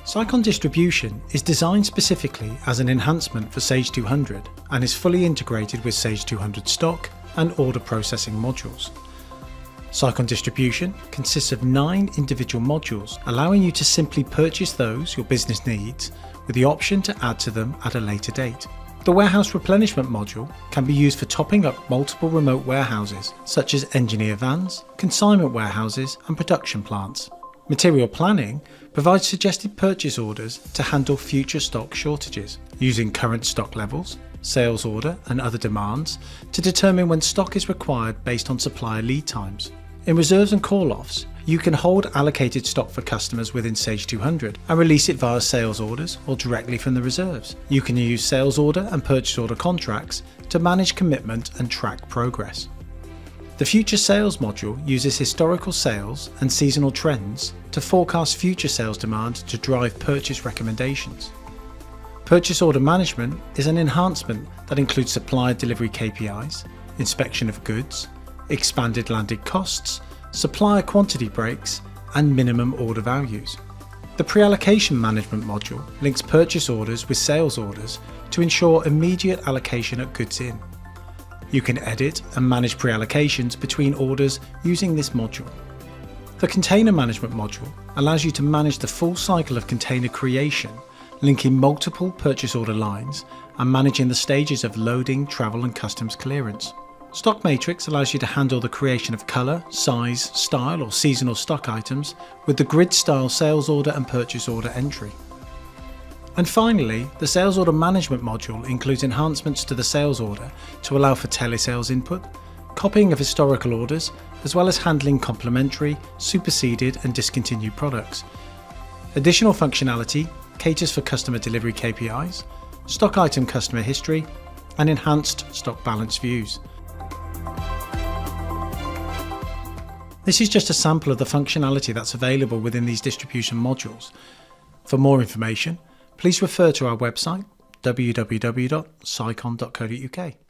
Sicon Distribution is designed specifically as an enhancement for Sage 200 and is fully integrated with Sage 200 stock and order processing modules. Sicon Distribution consists of 9 individual modules, allowing you to simply purchase those your business needs with the option to add to them at a later date. The Warehouse Replenishment module can be used for topping up multiple remote warehouses, such as engineer vans, consignment warehouses and production plants. Material Planning provides suggested purchase orders to handle future stock shortages, using current stock levels, sales order and other demands to determine when stock is required based on supplier lead times. In reserves and call-offs, you can hold allocated stock for customers within Sage 200 and release it via sales orders or directly from the reserves. You can use sales order and purchase order contracts to manage commitment and track progress. The Future Sales module uses historical sales and seasonal trends to forecast future sales demand to drive purchase recommendations. Purchase Order Management is an enhancement that includes supplier delivery KPIs, inspection of goods, expanded landed costs, supplier quantity breaks, and minimum order values. The Pre-Allocation Management module links purchase orders with sales orders to ensure immediate allocation at goods in. You can edit and manage pre-allocations between orders using this module. The Container Management module allows you to manage the full cycle of container creation, linking multiple purchase order lines and managing the stages of loading, travel and customs clearance. Stock Matrix allows you to handle the creation of colour, size, style or seasonal stock items with the grid style sales order and purchase order entry. And finally, the Sales Order Management module includes enhancements to the sales order to allow for telesales input, copying of historical orders, as well as handling complementary, superseded and discontinued products. Additional functionality caters for customer delivery KPIs, stock item customer history, and enhanced stock balance views. This is just a sample of the functionality that's available within these distribution modules. For more information, please refer to our website www.sicon.co.uk.